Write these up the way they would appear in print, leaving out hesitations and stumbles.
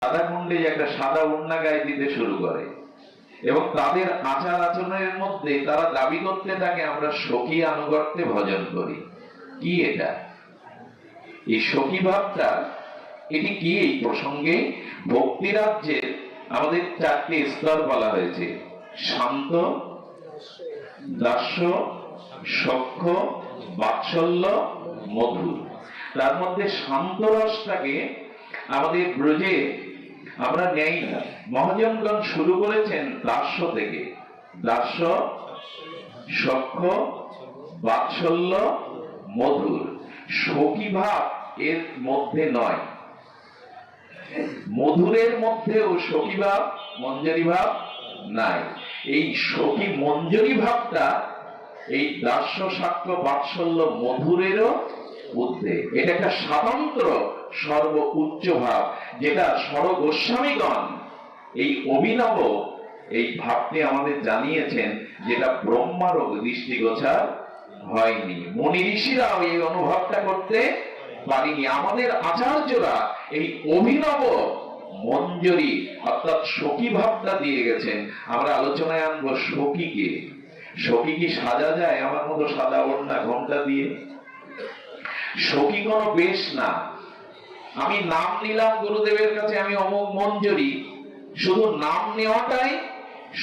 সাদা কুণ্ডে একটা সাদা ওড়না গায়ে দিতে শুরু করে এবং তাদের আচার আচরণের মধ্যে তারা দাবি করতে থাকে আমরা সখী আনুগত্যে ভজন করি। কি এটা? এই সখী ভাবটা এটি কি? এই প্রসঙ্গে ভক্তি রাজ্যের আমাদের 4টি স্তর বলা হয়েছে: শান্ত, দাস্য, সখ্য, বাৎসল্য, মধুর। তার মধ্যে শান্ত রসটাকে আমাদের ব্রজে আমরা নেই না। মহাজনগণ শুরু করেছেন দাস্য থেকে। দাস্য, সখ্য, বাৎসল্য, মধুর। সখী ভাব এর মধ্যে নয়, মধুরের মধ্যেও সখী ভাব, মঞ্জরি ভাব নাই। এই সখী মঞ্জরি ভাবটা এই দাস্য, সাক্ষ্য, বাৎসল্য, মধুরেরও ঊর্ধ্বে। এটা একটা স্বতন্ত্র সর্ব উচ্চ ভাব, যেটা ষড় গোস্বামীগণ এই অভিনব এই ভাবটি আমাদের জানিয়েছেন, যেটা ব্রহ্মারও দৃষ্টিগোচর হয়নি। মুনি ঋষিরাও এই অনুভবটা করতে পারিনি। আমাদের আচার্যরা এই অভিনব মঞ্জরি অর্থাৎ সখী ভাবটা দিয়ে গেছেন। আমরা আলোচনায় আনবো সখীকে। সখী কি সাজা যায় আমার মতো সাদা ওড়না ঘোমটা দিয়ে? সখী কোন বেশ না। আমি নাম নিলাম গুরুদেবের কাছে, আমি অমুক মঞ্জরি, শুধু নাম নেওয়াটাই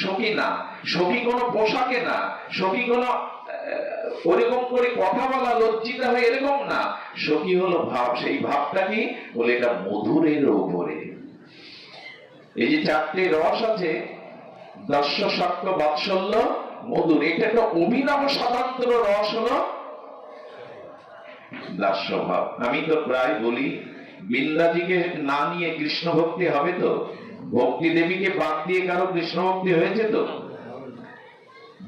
সখী না। সখী কোন পোশাকে না, সখী কোন ওরকম করে কথা বলা লজ্জিত হয় এরকম না। সখী হলো ভাব। সেই ভাবটা কি বলে? এটা মধুরের উপরে। এই যে 4টে রস আছে, দাস্য, সাক্ষ্য, বাৎসল্য, মধুর, এটা একটা অভিনব স্বতন্ত্র রস হলো দাস্য ভাব। আমি তো প্রায় বলি, বৃন্দাজিকে না নিয়ে কৃষ্ণ ভক্তি হবে তো? ভক্তি দেবীকে বাদ দিয়ে কারো কৃষ্ণ ভক্তি হয়েছে তো?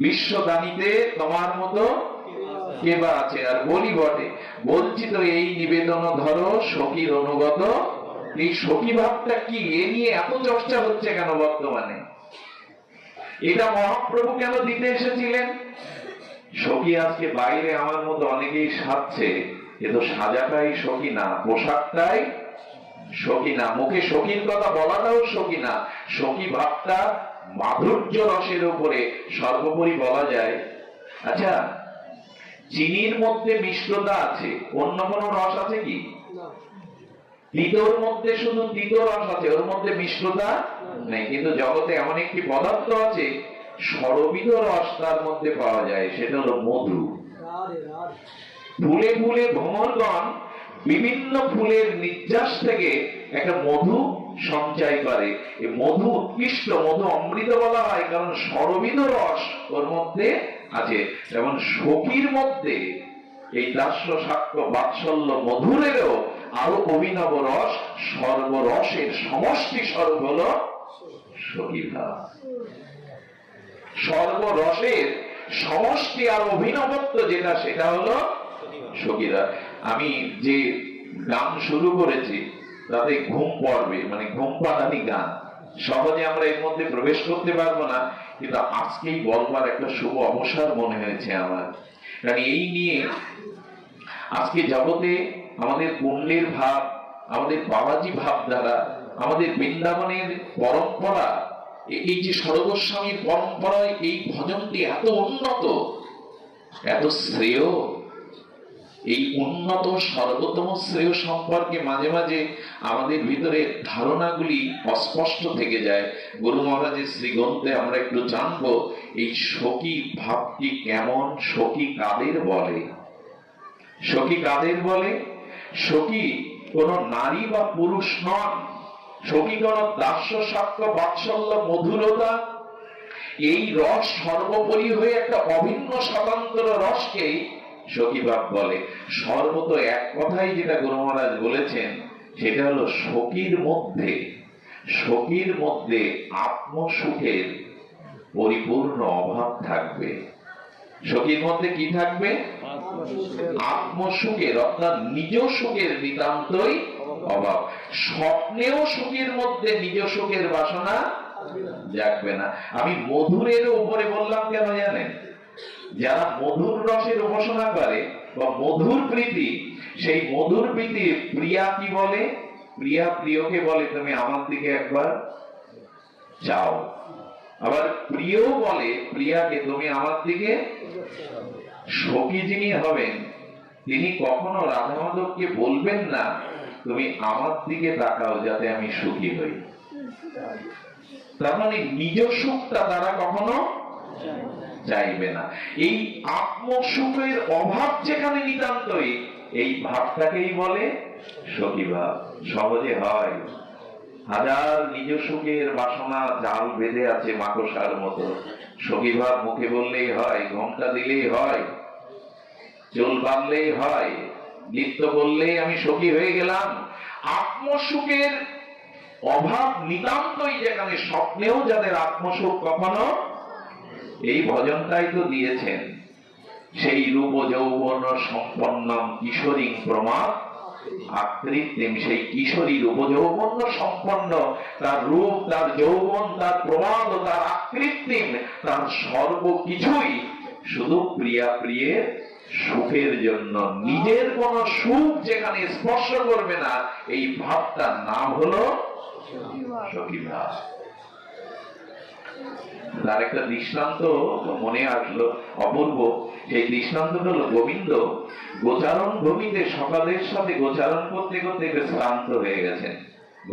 বিশ্বদানিতে তোমার মতো কে বা আছে? আর বলি বটে, বলছি তো, এই নিবেদন ধরো সখীর অনুগত। এই সখী ভাবটা কি, এ নিয়ে এত চর্চা হচ্ছে কেন বর্তমানে? এটা মহাপ্রভু কেন দিতে এসেছিলেন? সখী আজকে বাইরে আমার মতো অনেকেই সাজছে, এ তো সাজাটাই সখী না, পোশাকটাই সখী না, মুখে সখীর কথা বলাটাও সখী না। সখী ভাবটা মাধুর্য রসের উপরে সর্বোপরি বলা যায়। আচ্ছা, চিনির মধ্যে মিষ্টতা আছে, অন্য কোন রস আছে কি? তিতোর মধ্যে শুধু তিত রস আছে, ওর মধ্যে মিষ্টতা নেই। কিন্তু জগতে এমন একটি পদার্থ আছে, ষড়বিধ রস তার মধ্যে পাওয়া যায়, সেটা হলো মধু। ফুলে ফুলে ভ্রমরগণ বিভিন্ন ফুলের নির্যাস থেকে একটা মধু সঞ্চয় করে। এই মধু উৎকৃষ্ট, মধু অমৃত বলা হয়, কারণ ষড়বিধ রস ওর মধ্যে আছে। যেমন সখীর মধ্যে এই দাস্য, সাক্ষ্য, বাৎসল্য, মধুরেরও আরো অভিনব রস, সর্বরসের সমষ্টি স্বরূপ হলো সখী ভাব। সর্বরসের সমষ্টি আর অভিনবত্ব যেটা, সেটা হলো সখী ভাব। আমি যে গান শুরু করেছি তাতে ঘুম পড়বে, মানে ঘুম পাড়ানি গান, সহজে আমরা এর মধ্যে প্রবেশ করতে পারবো না, কিন্তু আজকেই বলবার একটা শুভ অবসর মনে হয়েছে আমার। কারণ এই নিয়ে আজকে জগতে আমাদের পুণ্যের ভাব, আমাদের বাবাজি ভাব দ্বারা আমাদের বৃন্দাবনের পরম্পরা, এই যে সর্বস্বামীর পরম্পরায় এই ভজনটি এত উন্নত, এত শ্রেয়। এই উন্নত সর্বোত্তম শ্রেয় সম্পর্কে মাঝে মাঝে আমাদের ভিতরে ধারণাগুলি অস্পষ্ট থেকে যায়। গুরু মহারাজের শ্রীগ্রন্থে আমরা একটু জানবো এই সখী ভাবটি কেমন, সখী কাদের বলে। সখী কাদের বলে? সখী কোন নারী বা পুরুষ নন। সখী কোন দাস্য, সাক্ষ্য, বাৎসল্য, মধুরতা, এই রস সর্বোপরি হয়ে একটা অভিন্ন স্বতন্ত্র রসকেই সখী ভাব বলে। সর্বত এক কথাই যেটা গুরু মহারাজ বলেছেন, সেটা হলো সখীর মধ্যে আত্মসুখের পরিপূর্ণ অভাব থাকবে। সখীর মধ্যে কি থাকবে? আত্মসুখের, অর্থাৎ নিজ সুখের নিতান্তই অভাব। স্বপ্নেও সুখের মধ্যে নিজ সুখের বাসনা জাগবে না। আমি মধুরের উপরে বললাম কেন জানেন? যারা মধুর রসের উপাসনা করে বা মধুর প্রীতি, সেই মধুর প্রীতি প্রিয়া কি বলে? প্রিয়া প্রিয়কে বলে তুমি আমার দিকে একবার চাও, আবার প্রিয় বলে প্রিয়াকে তুমি আমার দিকে। সখী যিনি হবেন তিনি কখনো রাধা মাধবকে বলবেন না তুমি আমার দিকে তাকাও যাতে আমি সুখী হই। তার মানে নিজ সুখটা তারা কখনো চাইবে না। এই আত্মসুখের অভাব যেখানে নিতান্তই, এই ভাবটাকেই বলে সখী ভাব। সহজে হয়, হাজার নিজ সুখের বাসনা জাল বেঁধে আছে মাকড়সার মতো। সখী ভাব মুখে বললেই হয়, ঘোমটা দিলেই হয়, চুল বাঁধলেই হয়, নৃত্য করলেই আমি সখী হয়ে গেলাম। আত্মসুখের অভাব নিতান্তই যেখানে, স্বপ্নেও যাদের আত্মসুখ কখনো, এই ভজনটাই তো দিয়েছেন, সেই রূপ যৌবন সম্পন্ন কিশোরী প্রমাদ আকৃতিম। সেই কিশোরী রূপ যৌবন সম্পন্ন, তার রূপ, তার যৌবন, তার প্রমাদ, তার আকৃতিম, তার সর্বকিছুই শুধু প্রিয়া প্রিয়ের সুখের জন্য। নিজের কোন সুখ যেখানে স্পর্শ করবে না, এই ভাবটার নাম হলো সখী ভাব। তার একটা দৃষ্টান্ত মনে আসলো অপূর্ব। সেই দৃষ্টান্তটা হলো, গোবিন্দ গোচারণ ভূমিতে সকালের সাথে গোচারণ করতে করতে শ্রান্ত হয়ে গেছেন,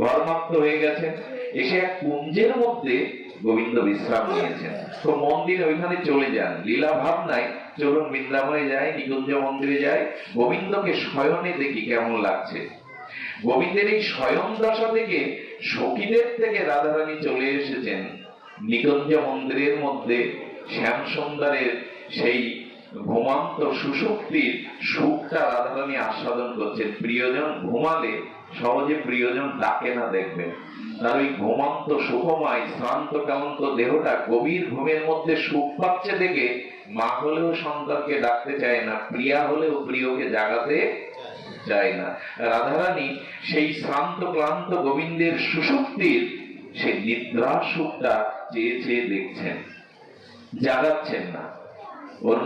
ঘরমাক্ত হয়ে গেছেন। এসে এক কুঞ্জের মধ্যে গোবিন্দ বিশ্রাম নিয়েছেন। তো মন্দিরে ওইখানে চলে যান, লীলা ভাব নাই, চলুন বৃন্দাবনে যাই, নিকুঞ্জ মন্দিরে যাই, গোবিন্দকে শয়নে দেখি কেমন লাগছে। গোবিন্দের এই শয়ন দশা থেকে সখীদের থেকে রাধারানী চলে এসেছেন নিকুঞ্জ মন্দিরের মধ্যে শ্যাম সুন্দরের সেই ঘুমান্ত সুশক্তির সুখটা রাধারানী আস্বাদন করছেন। প্রিয়জন ঘুমালে সহজে প্রিয়জন ডাকে না, দেখবেন তার ওই ঘুমান্ত সুখময় শ্রান্ত ক্লান্ত দেহটা গভীর ঘুমের মধ্যে সুখ পাচ্ছে দেখে মা হলেও সন্তানকে ডাকতে চায় না, প্রিয়া হলেও প্রিয়কে জাগাতে চায় না। রাধারানী সেই শ্রান্ত ক্লান্ত গোবিন্দের সুশক্তির সেই নিদ্রা সুখটা চেয়ে চেয়ে দেখছেন, জাগাচ্ছেন না। ওর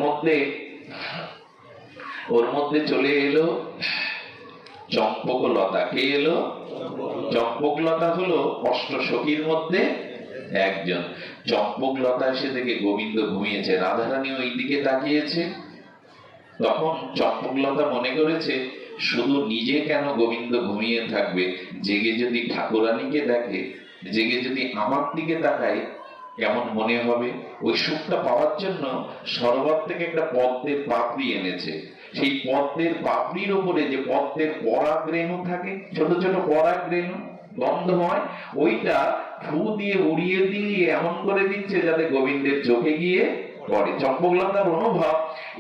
মধ্যে চলে এলো চম্পক লতা। কে এলো? চম্পক লতা হলো অষ্ট সখীর মধ্যে একজন। চম্পক লতা এসে দেখে গোবিন্দ ঘুমিয়েছে, রাধারানী ওই দিকে তাকিয়েছে। তখন চম্পক লতা মনে করেছে শুধু নিজে কেন গোবিন্দ ঘুমিয়ে থাকবে, জেগে যদি ঠাকুরানীকে দেখে, জেগে যদি আমার দিকে তাকায় কেমন মনে হবে। ওই সুখটা পাওয়ার জন্য সরোবর থেকে একটা পদ্মের পাপড়ি এনেছে। সেই পদ্মের পাপড়ির উপরে যে পদ্মের পরাগ রেণু থাকে, ছোট ছোট পরাগ রেণু গন্ধময়, ওইটা ফু দিয়ে উড়িয়ে দিয়ে এমন করে দিচ্ছে যাতে গোবিন্দের চোখে গিয়ে পড়ে। চম্পকলতার অনুভব,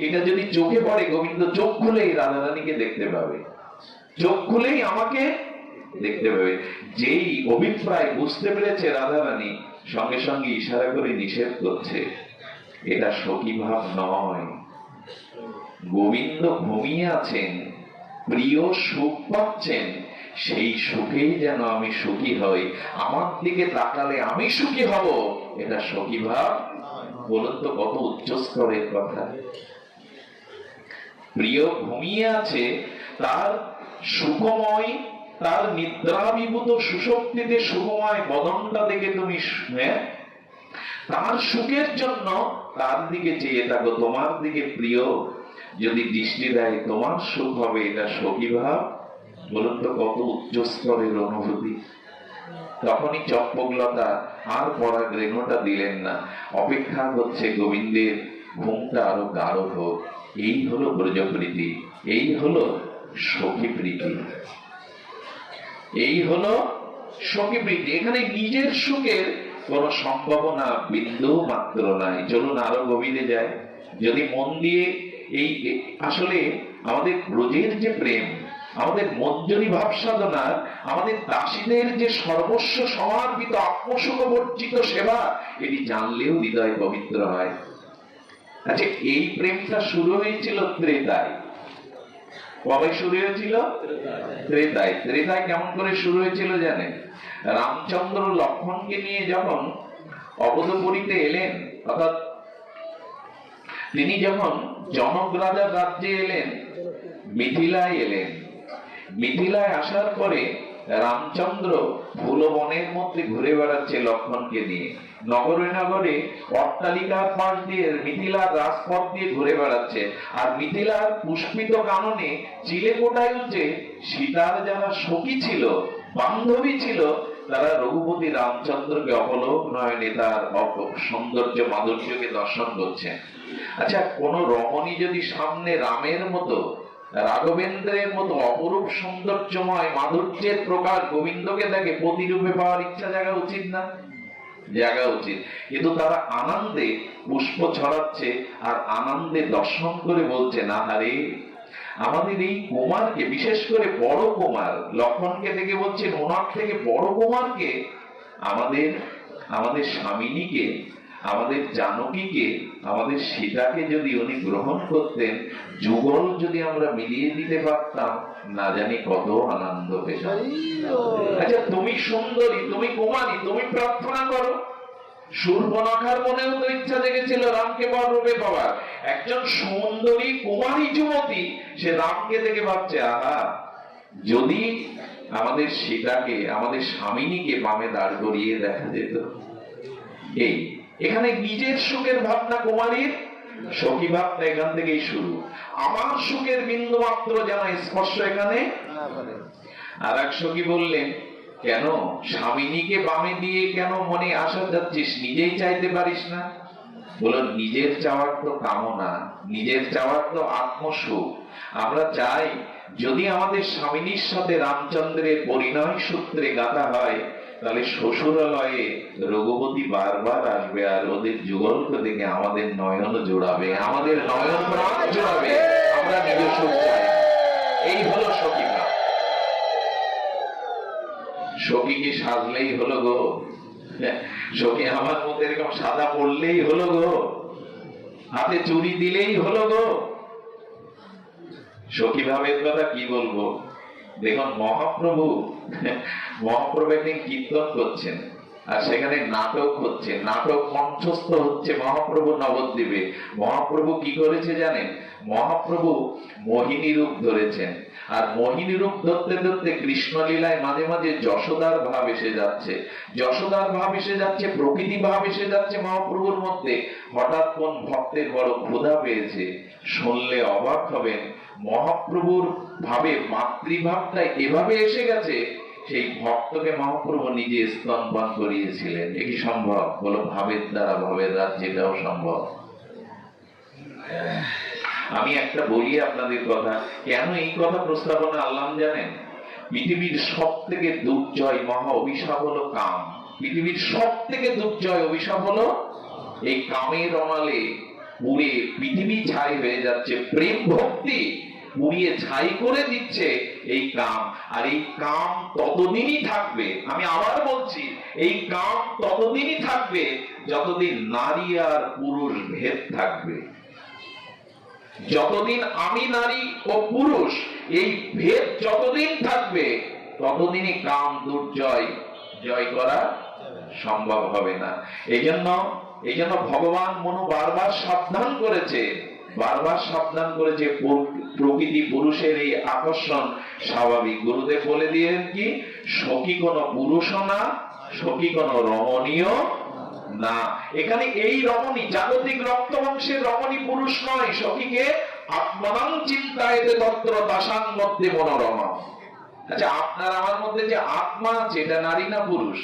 এটা যদি চোখে পড়ে গোবিন্দ চোখ খুলেই রাধারানীকে দেখতে পাবে, চোখ খুলেই আমাকে দেখতে পাবে। যেই অভিপ্রায় বুঝতে পেরেছে রাধারানী, সঙ্গে সঙ্গে ইশারা করে নিষেধ করছে, এটা সখী ভাব নয়। গোবিন্দ ঘুমিয়ে আছেন, প্রিয় সুখ পাচ্ছেন, সেই সুখেই যেন আমি সুখী হই, আমার দিকে তাকালে আমি সুখী হব, এটা সখী ভাব। বলুন তো কত উচ্চ স্তরের কথা। প্রিয় ঘুমিয়ে আছে, তার সুখময়, তার নিদ্রাবিভূত সুশক্তিতে সুখময় বদনটা দেখে তুমি তার সুখের জন্য তার দিকে চেয়ে থাকো, তোমার দিকে প্রিয় যদি দৃষ্টি দেয় তোমার সুখ হবে, এটা সখী ভাব। বলুন তো কত উচ্চ স্তরের অনুভূতি। তখনই চম্পকলতা আর পরাগ রেণুটা দিলেন না, অপেক্ষা করছে গোবিন্দের ঘুমটা আরো গাঢ় হোক। এই হলো ব্রজপ্রীতি, এই হলো সখী প্রীতি, এই হলো সখী প্রীতি। এখানে নিজের সুখের কোন সম্ভাবনা বিন্দু মাত্র নাই। চলুন আরো গভীরে যায়, যদি মন দিয়ে এই আসলে আমাদের ব্রজের যে প্রেম, আমাদের মঞ্জরি ভাব সাধনার, আমাদের দাসীদের যে সর্বস্ব সমর্পিত আত্মসুখ বর্জিত সেবা, এটি জানলেও হৃদয় পবিত্র হয়। আচ্ছা, এই প্রেমটা শুরু হয়েছিল ত্রেতায়। কবে শুরু হয়েছিল? ত্রেতায়। ত্রেতায় কেমন করে শুরু হয়েছিল জানেন? রামচন্দ্র লক্ষ্মণকে নিয়ে যখন অবধপুরীতে এলেন, অর্থাৎ তিনি যখন জনক রাজার রাজ্যে এলেন, মিথিলায় এলেন। মিথিলায় আসার পরে রামচন্দ্র ফুলবনের মধ্যে ঘুরে বেড়াচ্ছে লক্ষ্মণকে নিয়ে, নগরে নগরে অট্টালিকার পাশ দিয়ে মিথিলার রাজপথ দিয়ে ঘুরে বেড়াচ্ছে, আর মিথিলার পুষ্পিত কাননে চিলেকোঠায় উঠে সীতার যারা সখী ছিল, বান্ধবী ছিল, তারা রঘুপতি রামচন্দ্রকে অপলোক নয়নে তার সৌন্দর্য মাধুর্যকে দর্শন করছে। আচ্ছা, কোন রমণী যদি সামনে রামের মতো, রাঘবেন্দ্রের মতো অপরূপ সৌন্দর্যময় মাধুর্যের প্রকাশ গোবিন্দকে দেখে, প্রতিরূপে পাওয়ার ইচ্ছা জাগা উচিত না? জাগা উচিত। কিন্তু তারা আনন্দে পুষ্প ছড়াচ্ছে আর আনন্দে দর্শন করে বলছে, না হারে আমাদের এই কুমারকে, বিশেষ করে বড় কুমার লক্ষ্মণকে দেখে বলছেন, ওনার থেকে বড় কুমারকে, আমাদের স্বামিনীকে, আমাদের জানকীকে, আমাদের সীতাকে যদি উনি গ্রহণ করতেন, যুগল যদি আমরা মিলিয়ে দিতে পারতাম, না জানি কত আনন্দ পেতাম। আচ্ছা, তুমি সুন্দরী, তুমি কুমারী, তুমি প্রার্থনা করো। শূর্পণখার মনেও তো ইচ্ছা জেগেছিল রামকে বর রূপে পাওয়ার। একজন সুন্দরী কুমারী যুবতী, সে রামকে দেখে ভাবছে, আহা যদি আমাদের সীতাকে, আমাদের স্বামিনীকে বামে দাঁড় করিয়ে দেখা যেত। এখানে নিজের সুখের ভাবনা, কুমারীর সখী ভাবনা এখান থেকেই শুরু। আমার সুখের বিন্দু মাত্র যেন স্পর্শ এখানে। আর এক সখী বললেন, কেন স্বামিনীকে বামে দিয়ে কেন মনে আসা যাচ্ছিস, নিজেই চাইতে পারিস না? বলো, নিজের চাওয়ার তো কামনা, নিজের চাওয়ার তো আত্মসুখ। আমরা চাই যদি আমাদের স্বামিনীর সাথে রামচন্দ্রের পরিণয় সূত্রে গাঁথা হয়, তাহলে শ্বশুরালয়ে রঘুপতি বারবার আসবে আর ওদের যুগলকে দেখে আমাদের নয়ন জোড়াবে, আমাদের নয়ন প্রাণ জোড়াবে। আমরা নিজ সুখ চাই। এই হলো সখী ভাব। সখী কি সাজলেই হলো গো? সখী আমার মধ্যে এরকম সাদা পড়লেই হলো গো? হাতে চুরি দিলেই হলো গো? সখী ভাবের কথা কি বলবো। দেখুন, মহাপ্রভু একদিন কীর্তন করছেন, আর সেখানে নাটক হচ্ছে, নাটক মঞ্চস্থ হচ্ছে মহাপ্রভু নবদ্বীপে। মহাপ্রভু কি করেছে জানেন? মহাপ্রভু মোহিনী রূপ ধরেছেন, আর মোহিনী রূপ ধরতে ধরতে কৃষ্ণলীলায় মাঝে মাঝে যশোদার ভাব এসে যাচ্ছে, যশোদার ভাব এসে যাচ্ছে, প্রকৃতি ভাব এসে যাচ্ছে মহাপ্রভুর মধ্যে। হঠাৎ কোন ভক্তের বড় ক্ষুধা পেয়েছে, শুনলে অবাক হবেন, মহাপ্রভুর ভাবে মাতৃভাবটা এভাবে এসে গেছে, সেই ভক্তকে মহাপ্রভু নিজে স্তনপান করিয়েছিলেন। এ কি সম্ভব? বলো, ভাবের দ্বারা ভাবের রাজ্যটাও সম্ভব। আমি একটা বলি আপনাদের কথা, কেন এই কথা প্রস্তাবনা আনলাম জানেন? পৃথিবীর সব থেকে দুর্জয় মহা অভিশাপ হলো কাম। পৃথিবীর সব থেকে দুর্জয় অভিশাপ হলো এই কামের অনালে পুড়ে পৃথিবী ছাই হয়ে যাচ্ছে। প্রেম ভক্তি পুড়িয়ে ছাই করে দিচ্ছে এই কাম। আর এই কাম ততদিনই থাকবে, আমি আবার বলছি, এই কাম ততদিনই থাকবে যতদিন নারী আর পুরুষ ভেদ থাকবে। যতদিন আমি নারী ও পুরুষ এই ভেদ যতদিন থাকবে, ততদিনই কাম দুর্জয় জয় করা সম্ভব হবে না। এই জন্য ভগবান মনু বারবার সাবধান করেছে, প্রকৃতি পুরুষের এই আকর্ষণ স্বাভাবিক। গুরুদেব বলে দিয়েছেন কি, সখী কোন পুরুষ না, সখী কোন রমণীয় না। এখানে এই রমণী, জাগতিক রক্ত বংশের রমণী পুরুষ নয়, সখীকে আত্মানাং চিন্তায়তে তত্র দাসাং মধ্যে মনোরমা। আচ্ছা, আপনার আমার মধ্যে যে আত্মা আছে, এটা নারী না পুরুষ?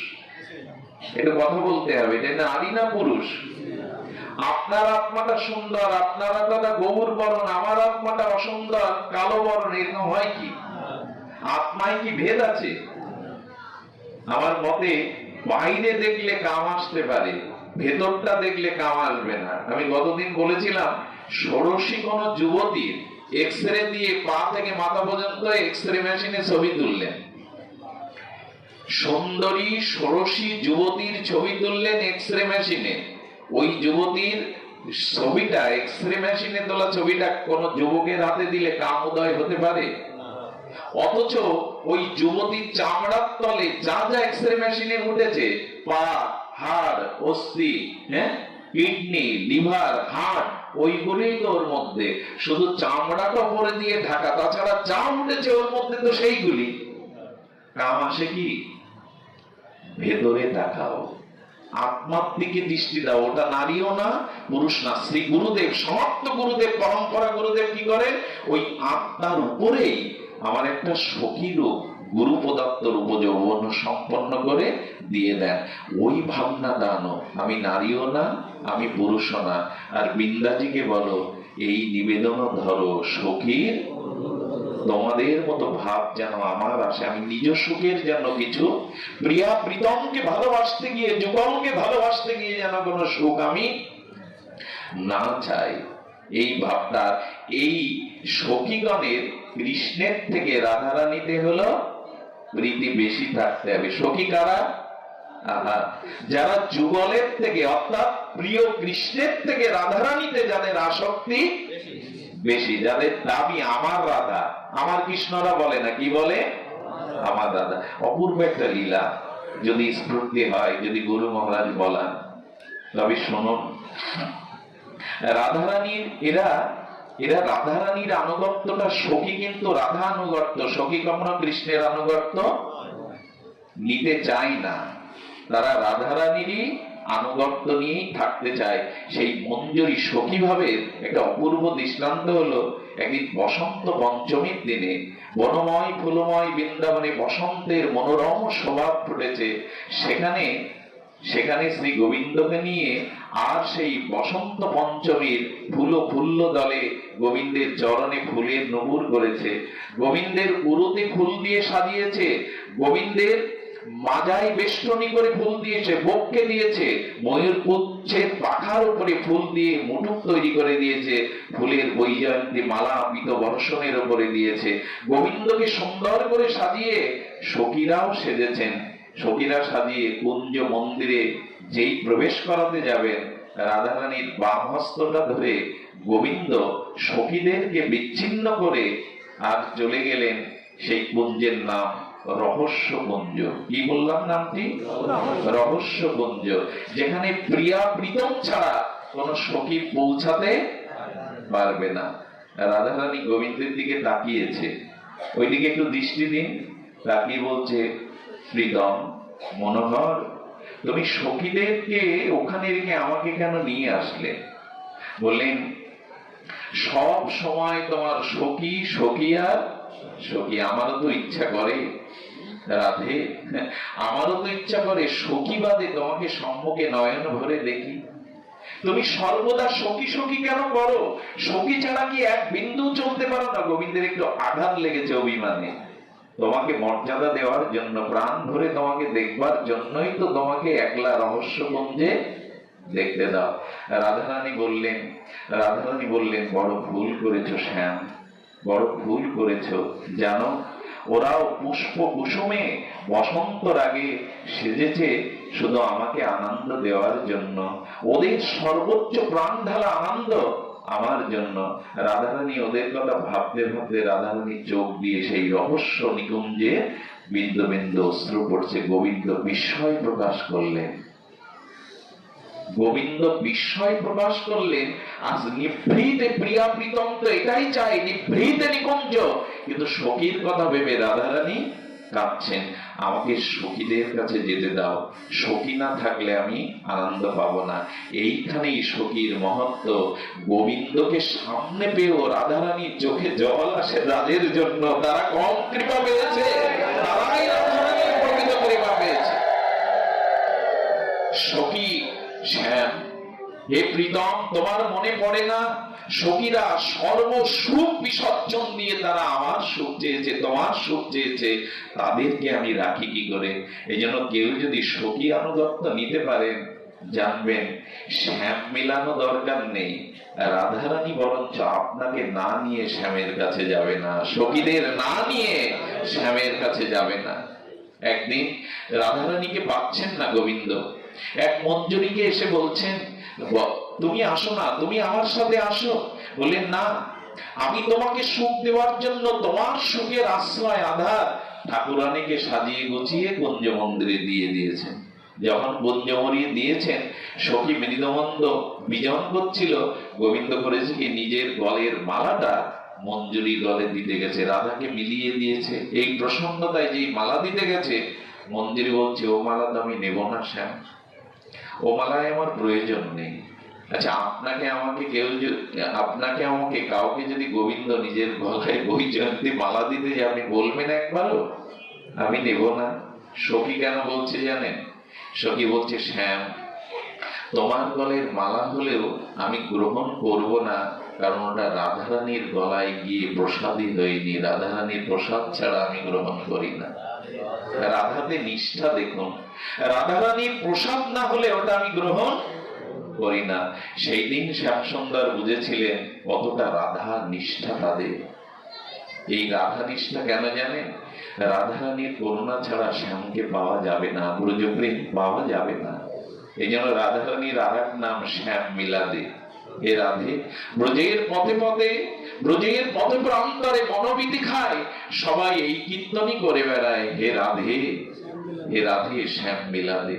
এটা কথা বলতে হবে, এটা নারী না পুরুষ? আপনার আত্মাটা সুন্দর, আপনার আত্মাটা গৌর বর্ণ, আমার আত্মাটা অসুন্দর কালো বর্ণ, এরকম হয় কি? আত্মায় কি ভেদ আছে? আমার মতে বাইরে দেখলে কাম আসতে পারে, ভেতরটা দেখলে কাম আসবে না। আমি গতদিন বলেছিলাম, ষোড়শী কোন যুবতীর এক্সরে দিয়ে পা থেকে মাথা পর্যন্ত এক্সরে মেশিনে ছবি তুললেন। সুন্দরী ষোড়শী যুবতীর ছবি তুললেন এক্সরে মেশিনে। ওই যুবতীর ছবিটা, এক্সরে মেশিনে তোলা ছবিটা কোন যুবকের হাতে দিলে কাম উদয় হতে পারে? অথচ ওই যুবতীর চামড়ার তলে যা যা এক্সরে মেশিনে উঠেছে, পা, হাড়, অস্থি, কিডনি, লিভার, হার্ট, ওইগুলি তো ওর মধ্যে, শুধু চামড়াটা পরে দিয়ে ঢাকা, তাছাড়া যা উঠেছে ওর মধ্যে তো সেইগুলি। কাম আসে কি? ভেতরে তাকাও, আত্মার দিকে দৃষ্টি দাও। ওটা নারীও না, পুরুষ না। শ্রী গুরুদেব, সমর্থ গুরুদেব, পরম্পরা গুরুদেব কি করেন? ওই আত্মার উপরেই আমার একটা সখী রূপ, গুরু প্রদত্ত রূপ যৌবন সম্পন্ন করে দিয়ে দেন। ওই ভাবনা দানো, আমি নারীও না, আমি পুরুষও না। আর বৃন্দাজিকে বলো, এই নিবেদন ধরো সখীর, তোমাদের মতো ভাব যেন আমার আসে, আমি নিজ সুখের জন্য কিছু, প্রিয়া প্রীতমকে ভালোবাসতে গিয়ে, যুগলকে ভালোবাসতে গিয়ে যেন কোনো সুখ আমি না চাই। এই ভাবটা, এই সখীগণের কৃষ্ণের থেকে রাধারানীতে হলো প্রীতি বেশি থাকতে হবে। সখী কারা? যারা যুগলের থেকে অর্থাৎ প্রিয় কৃষ্ণের থেকে রাধারানীতে যাদের আসক্তি বেশি, যাদের দাবি আমার রাধা, আমার কৃষ্ণরা বলে না, কি বলে? আমার রাধা। অপূর্ব একটা লীলা, যদি স্ফূর্তি হয়, যদি গুরু মহারাজ বলেন, তবে শুনুন। রাধারানীর এরা রাধারানীর আনুগত্যটা, সখী কিন্তু রাধা আনুগত্য, সখী কখনো কৃষ্ণের আনুগত্য নিতে চায় না। তারা রাধারানীরই আনুগত্য নিয়েই থাকতে চায়। সেই মঞ্জুরি সখী ভাবের একটা অপূর্ব দৃষ্টান্ত হলো, একদিন বসন্ত পঞ্চমীর দিনে বনময় ফুলময় বৃন্দাবনে বসন্তের মনোরম শোভা ফুটেছে। সেখানে শ্রী গোবিন্দকে নিয়ে, আর সেই বসন্ত পঞ্চমীর ফুল্ল দলে গোবিন্দের চরণে ফুলের নূপুর করেছে, গোবিন্দের উরুতে ফুল দিয়ে সাজিয়েছে, গোবিন্দের মাজায় বেষ্টনী করে ফুল দিয়েছে, বক্ষে দিয়েছে, ময়ূর পুচ্ছের পাখার উপরে ফুল দিয়ে মুঠুক তৈরি করে দিয়েছে, ফুলের বৈজয়ন্তী মালা পিত বর্ষণের উপরে দিয়েছে। গোবিন্দকে সুন্দর করে সাজিয়ে সখীরাও সেজেছেন। সখীরা সাজিয়ে কুঞ্জ মন্দিরে যেই প্রবেশ করাতে যাবেন, রাধারানীর বাম হস্তটা ধরে গোবিন্দ সখীদেরকে বিচ্ছিন্ন করে আর চলে গেলেন সেই কুঞ্জের নাম রহস্য কুঞ্জ। কি বললাম নামটি? রহস্য কুঞ্জ, যেখানে প্রিয়া প্রীতম ছাড়া কোন সখী পৌঁছাতে পারবে না। রাধারানী গোবিন্দের দিকে তাকিয়েছে, ওইদিকে একটু দৃষ্টি দিন। তাকিয়ে বলছে, প্রীতম মনোহর, তুমি সখীদেরকে ওখানে রেখে আমাকে কেন নিয়ে আসলে? বললেন, সব সময় তোমার সখী সখী আর সখী। আমারও তো ইচ্ছা করে রাধে, আমারও তো ইচ্ছা করে সখী বাদে তোমাকে সম্মুখে নয়ন ভরে দেখি। তুমি সর্বদা সখী সখী কেন করো? সখী ছাড়া কি এক বিন্দু চলতে পারো না? গোবিন্দের একটু আঘাত লেগেছে অভিমানে। তোমাকে মর্যাদা দেওয়ার জন্য, প্রাণ ভরে তোমাকে দেখবার জন্যই তো তোমাকে একলা রহস্য কুঞ্জে দেখতে দাও। রাধারানী বললেন, বড় ভুল করেছো শ্যাম, বড় ভুল করেছো। জানো, ওরাও পুষ্প কুসুমে বসন্ত রাগে সেজেছে শুধু আমাকে আনন্দ দেওয়ার জন্য। ওদের সর্বোচ্চ প্রাণ ঢালা আনন্দ আমার জন্য। রাধারানী ওদের কথা ভাবতে ভাবতে রাধারানী চোখ দিয়ে সেই রহস্য নিকুঞ্জে বিন্দু বিন্দু অশ্রু পড়ছে। গোবিন্দ বিস্ময় প্রকাশ করলেন। আজ নিভৃতে প্রিয়া প্রীতম তো এটাই চাই, নিভৃতে নিকুঞ্জ। কিন্তু সখীর কথা ভেবে রাধারানী কাঁদছেন। আমাকে সখীদের কাছে যেতে দাও, সখী না থাকলে আমি আনন্দ পাবো না। এইখানেই সখীর মহত্ব। গোবিন্দকে সামনে পেয়েও রাধারানীর চোখে জল আসে রাজের জন্য। তারা কম কৃপা পেয়েছে, তারাই রাধারানীর প্রকৃত কৃপা পেয়েছে। সখী শ্যাম, হে প্রীতম, তোমার মনে পড়ে না সখীরা সর্বসুখ বিসর্জন দিয়ে তারা আমার সুখ চেয়েছে, তোমার সুখ চেয়েছে, তাদেরকে আমি রাখি কি করে? এই জন্য কেউ যদি সখী আনুগত্য নিতে পারেন, জানবেন শ্যাম মিলানো দরকার নেই। রাধারানী বরঞ্চ আপনাকে না নিয়ে শ্যামের কাছে যাবে না, সখীদের না নিয়ে শ্যামের কাছে যাবে না। একদিন রাধারানীকে পাচ্ছেন না গোবিন্দ, এক মঞ্জুরিকে এসে বলছেন, তুমি আসো না, তুমি আমার সাথে আসো। বললেন, না, আমি তোমাকে সুখ দেওয়ার জন্য তোমার সুখের আশ্রয় আধার ঠাকুরানীকে সাজিয়ে গুছিয়ে কুঞ্জ মন্দিরে দিয়ে দিয়েছেন। যখন কুঞ্জ মরিয়ে দিয়েছেন, সখী মৃদমন্দ বিজন করছিল, গোবিন্দ করেছে কি নিজের গলের মালাটা মঞ্জুরি গলে দিতে গেছে, রাধাকে মিলিয়ে দিয়েছে। এই প্রসন্নতায় যেই মালা দিতে গেছে, মঞ্জুরি বলছে ও মালা তো আমি নেব না শ্যাম, ও মালায় আমার প্রয়োজন নেই। আচ্ছা, আপনাকে আমাকে কাউকে যদি গোবিন্দ নিজের গলায় বৈজয়ন্তী মালা দিতে যে আপনি বলবেন একবারও আমি নেব না? সখী কেন বলছে জানেন? সখী বলছে শ্যাম, তোমার গলের মালা হলেও আমি গ্রহণ করব না, কারণ ওটা রাধারানীর গলায় গিয়ে প্রসাদই হয়নি। রাধারানীর প্রসাদ ছাড়া আমি গ্রহণ করি না। রাধাতে নিষ্ঠা দেখুন, রাধারানীর প্রসাদ না হলে ওটা আমি গ্রহণ করি না। সেই দিন শ্যামসুন্দর বুঝেছিলেন কতটা রাধার নিষ্ঠা তাদের। এই রাধা নিষ্ঠা কেন জানেন? রাধারানীর করুণা ছাড়া শ্যামকে পাওয়া যাবে না, ব্রজপ্রেম পাওয়া যাবে না। এই জন্য রাধারানীর আর এক নাম শ্যাম মিলাদে। হে রাধে, ব্রজের পথে পথে, ব্রজের পথে প্রান্তরে বনবিধি খায়, সবাই এই কীর্তনই করে বেড়ায়, হে রাধে, হে রাধে শ্যাম মিলাদে।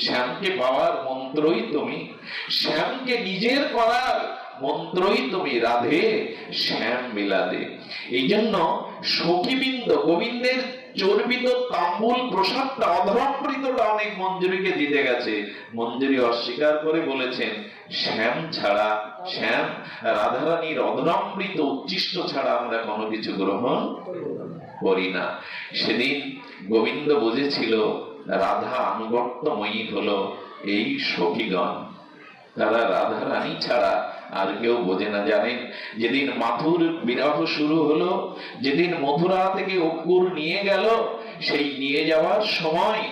শ্যামকে পাওয়ার মন্ত্রই তুমি, শ্যামকে নিজের করার মন্ত্রই তুমি, রাধে শ্যাম মিলাদে। এই জন্য সখীবৃন্দ গোবিন্দের চর্বিত তাম্বুল প্রসাদটা, অধরামৃতটা অনেক মঞ্জুরিকে দিতে গেছে। মঞ্জুরি অস্বীকার করে বলেছেন শ্যাম ছাড়া, শ্যাম রাধারানীর অধরামৃত উচ্ছিষ্ট ছাড়া আমরা কোনো কিছু গ্রহণ করি না। সেদিন গোবিন্দ বুঝেছিল রাধা আনুগত্যময়ী হলো এই সখীগণ, তারা রাধারানী ছাড়া আর কেউ বোঝে না। জানেন, যেদিন মাথুর বিরহ শুরু হলো, যেদিন মথুরা থেকে অঙ্কুর নিয়ে গেল, সেই নিয়ে যাওয়ার সময়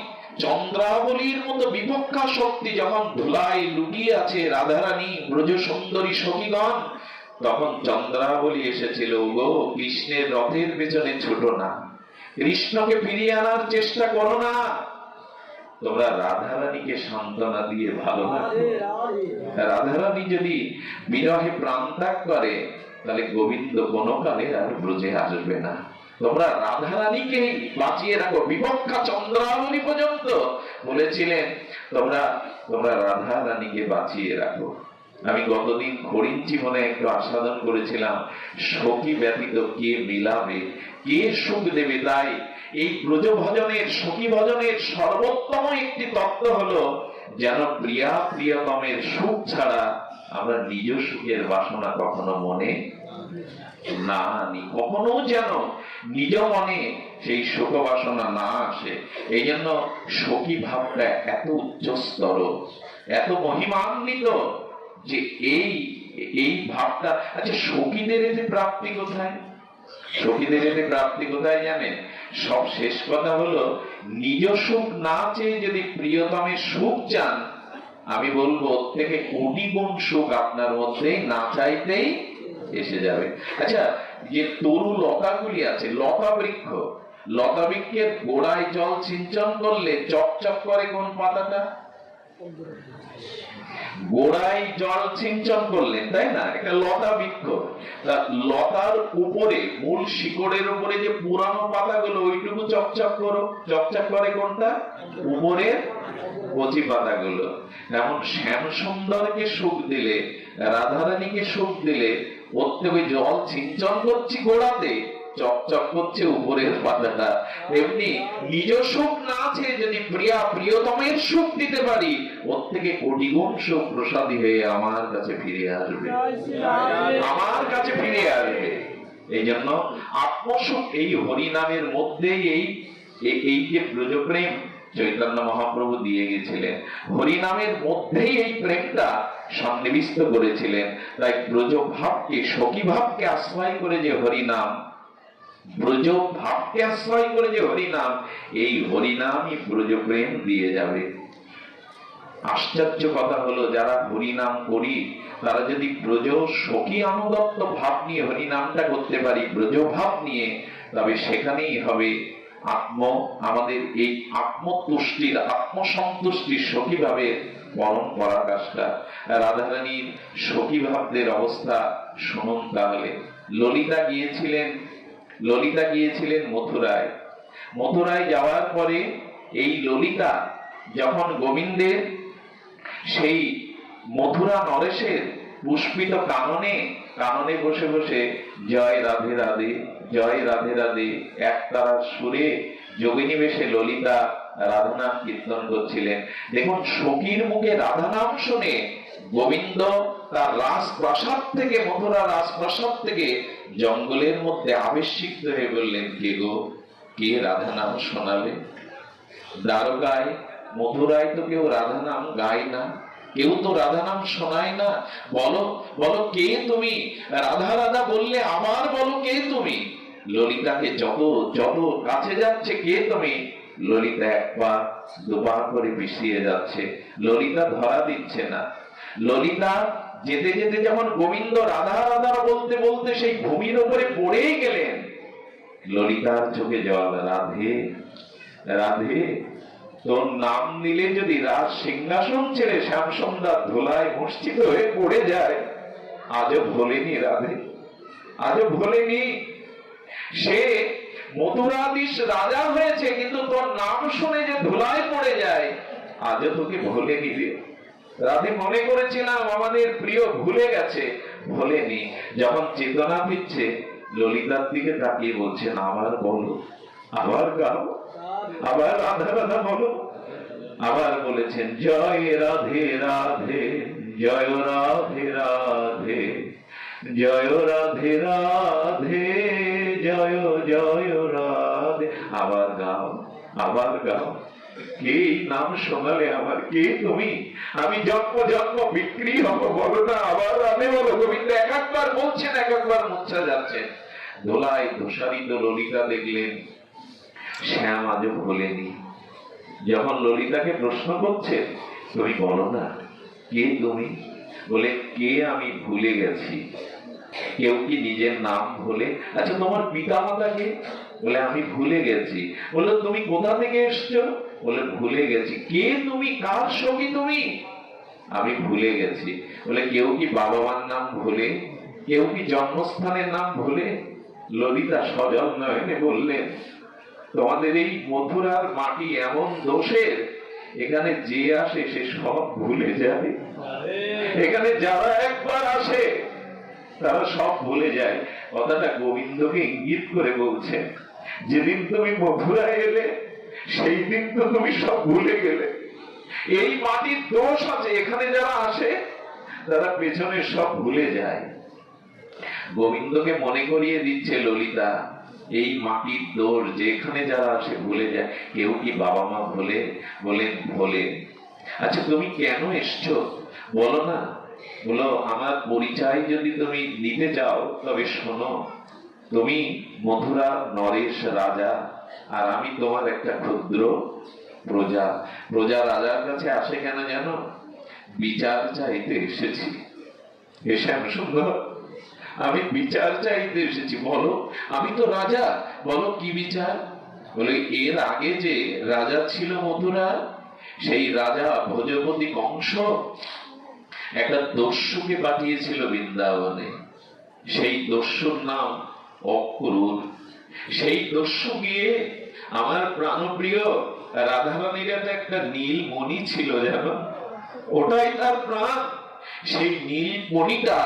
চন্দ্রাবলীর মতো বিপক্ষা শক্তি যখন ধুলায় লুকিয়ে আছে রাধারানী ব্রজ সুন্দরী সখীগণ, তখন চন্দ্রাবলী এসেছিল, গো কৃষ্ণের রথের পেছনে ছোট না, কৃষ্ণকে ফিরিয়ে আনার চেষ্টা করো না, তোমরা রাধারানীকে সান্ত্বনা দিয়ে ভালো রাখো। রাধারানী যদি বিরহে প্রাণ ত্যাগ করে, তাহলে গোবিন্দ কোনো কালে আর ব্রজে আসবে না। তোমরা রাধারানীকে বাঁচিয়ে রাখো। বিপক্ষা চন্দ্রাবলী পর্যন্ত বলেছিলেন তোমরা রাধারানীকে বাঁচিয়ে রাখো। আমি গতদিন হরিঞ্চি মনে একটু আস্বাদন করেছিলাম, সখী ব্যতীত কে মিলাবে, কে সুখ দেবে। তাই এই ব্রজ ভজনের, সখী ভজনের সর্বোত্তম একটি তত্ত্ব হলো, যেন প্রিয়া প্রিয়তমের সুখ ছাড়া আমরা নিজ সুখের বাসনা কখনো মনে না আনি, কখনো যেন নিজ মনে সেই শোক বাসনা না আসে। এই জন্য সখী ভাবটা এত উচ্চস্তর, এত মহিমান্বিত যে এই ভাবটা। আচ্ছা, সখীদের এতে প্রাপ্তি কোথায়? সখীদের এতে প্রাপ্তি কোথায় জানেন? সব শেষ কথা হলো, নিজ সুখ না চেয়ে যদি প্রিয়তমের সুখ চান, আমি বলবো ওর থেকে কোটি গুণ সুখ আপনার মধ্যে না চাইতেই এসে যাবে। আচ্ছা, যে তরু লতাগুলি আছে, লতা বৃক্ষ, লতা বৃক্ষের গোড়ায় জল সিঞ্চন করলে চকচক করে কোন পাতাটা? গোড়ায় জল সিঞ্চন করলেন, তাই না? একটা লতা বৃক্ষ, লতার উপরে, মূল শিকড়ের উপরে যে পুরানো পাতাগুলো, ওইটুকু চকচক করে কোনটা? উপরের কচি পাতাগুলো। যেমন শ্যাম সুন্দরকে সুখ দিলে, রাধারানীকে সুখ দিলে, ওর থেকে জল সিঞ্চন করছি গোড়াতে, চকচক করছে উপরের পাতাটা। এমনি নিজ সুখ না আছে যদি প্রিয়া প্রিয়তমের সুখ দিতে পারি, ওর থেকে কোটি গুণ সুখ প্রসাদী হয়ে আমার কাছে ফিরে আসবে, আমার কাছে ফিরে আসবে। এই জন্য আত্মসুখ এই হরিনামের মধ্যেই, এই যে ব্রজপ্রেম চৈতন্য মহাপ্রভু দিয়ে গেছিলেন, হরিনামের মধ্যেই এই প্রেমটা সন্নিবিষ্ট করেছিলেন। তাই ব্রজ ভাবকে, সখী ভাবকে আশ্রয় করে যে হরিনাম, ব্রজ ভাবকে আশ্রয় করে যে হরিনাম, এই হরিনামই ব্রজপ্রেম দিয়ে যাবে। আশ্চর্য কথা হলো, যারা হরিনাম করি তারা যদি ব্রজ সখী অনুগত্য ভাব নিয়ে হরিনামটা করতে পারি, ব্রজ ভাব নিয়ে, তবে সেখানেই হবে আমাদের এই আত্মতুষ্টির, আত্মসন্তুষ্টির সখী ভাবের পরম পরাকাষ্ঠা। রাধারানীর সখী ভাবদের অবস্থা শুনুন তাহলে। ললিতা গিয়েছিলেন মথুরায়। মথুরায় যাওয়ার পরে এই ললিতা যখন গোবিন্দের সেই মথুরা নরেশের পুষ্পিত কাননে কাননে বসে বসে জয় রাধে রাধে, জয় রাধে রাধে একতারা সুরে যোগিনী বেশে ললিতা রাধানাম কীর্তন করছিলেন। দেখুন, সখীর মুখে রাধানাম শুনে গোবিন্দ তার রাজপ্রাসাদ থেকে, মথুরা রাজপ্রাসাদ থেকে জঙ্গলের মধ্যে আবেশিক্ত হয়ে বললেন, কে গো, কে রাধানাম শোনালে? দ্বারকায়, মথুরায় তো কেউ রাধানাম গায় না, কেউ তো রাধানাম শোনায় না। বলো বলো, কে তুমি? রাধা রাধা বললে আবার বলো, কে তুমি? ললিতাকে যত যত কাছে যাচ্ছে, কে তুমি? ললিতা একবার দুবার করে পিছিয়ে যাচ্ছে, ললিতা ধরা দিচ্ছে না। ললিতা যেতে যেতে যেমন গোবিন্দ রাধা রাধা বলতে বলতে সেই ভূমির উপরে পড়েই গেলেন, ললিতার চোখে জল। রাধে রাধে, তোর নাম নিলে যদি রাজ সিংহাসন ছেড়ে শ্যামসন্ধ্যার ধুলায় মূর্ছিত হয়ে পড়ে যায়, আজও ভোলেনি রাধে, আজও ভোলেনি। সে মথুরাধীশ রাজা হয়েছে, কিন্তু তোর নাম শুনে যে ধুলায় পড়ে যায়, আজও তোকে ভোলেনি রে রাধে। মনে করেছিলাম আমাদের প্রিয় ভুলে গেছে, ভোলেনি। যখন চেতনা ফিরছে, ললিতার দিকে তাকিয়ে বলছেন, আবার বলো, আবার গাও, আবার রাধা রাধা বলো। আবার বলেছেন, জয় রাধে রাধে, জয় রাধে রাধে, জয় রাধে রাধে, জয় জয় রাধে। আবার গাও, আবার গাও। কে নাম শোনালে আমার? কে তুমি? আমি জন্ম জন্ম বিক্রি হবো, বলো না, আবার রাধে বলো। গোবিন্দ এক একবার বলছেন, এক একবার মূর্ছা যাচ্ছেন। ধোলায় ধূসারিত ললিতা দেখলেন, শ্যাম আজও ভোলেনি। যখন ললিতাকে প্রশ্ন করছেন, তুমি বলো না, কে তুমি? বলে, কে আমি ভুলে গেছি। কেউ কি নিজের নাম ভুলে? আচ্ছা, তোমার পিতা মাতা কে? বলে, আমি ভুলে গেছি। বললো, তুমি কোথা থেকে এসছো? বলে, ভুলে গেছি। কে তুমি? কার সখী তুমি? আমি ভুলে গেছি। বলে, কেউ কি বাবা মার নাম ভুলে? কেউ কি জন্মস্থানের নাম ভুলে? ললিতা সজল নয়নে বললেন, তোমাদের এই মথুরার মাটি এমন দোষের, এখানে যে আসে সে সব ভুলে যায়। এখানে যারা একবার আসে তারা সব ভুলে যায়। কথাটা গোবিন্দকে ইঙ্গিত করে বলছেন, যেদিন তুমি মথুরায় এলে সেই দিন তো তুমি সব ভুলে গেলে। এই মাটির দোষ আছে, এখানে যারা আসে তারা পেছনে সব ভুলে যায়। গোবিন্দকে মনে করিয়ে দিচ্ছে ললিতা, এই মাটির দোষ, যেখানে যারা আসে ভুলে যায়। কেউ কি বাবা মা ভুলে? বলেন, ভোলে। আচ্ছা, তুমি কেন এসছো বলো না। বলো, আমার পরিচয় যদি তুমি নিতে চাও তবে শোনো, তুমি মথুরা নরেশ রাজা, আর আমি তোমার একটা ক্ষুদ্র প্রজা। প্রজা রাজার কাছে আসে কেন জানো? বিচার চাইতে এসেছি। এ শ্যাম সুন্দর, আমি বিচার চাইতে এসেছি। বলো, আমি তো রাজা, বলো কি বিচার? বলে, এর আগে যে রাজা ছিল মথুরা, সেই রাজা ভোজপতি কংস একটা দস্যুকে পাঠিয়েছিল বৃন্দাবনে। সেই দস্যুর নাম অক্রূর। সেই দস্যু গিয়ে আমার প্রাণপ্রিয় রাধারানীর একটা নীল মণি ছিল, জানো, ওটাই তার প্রাণ। সেই নীল মণিটা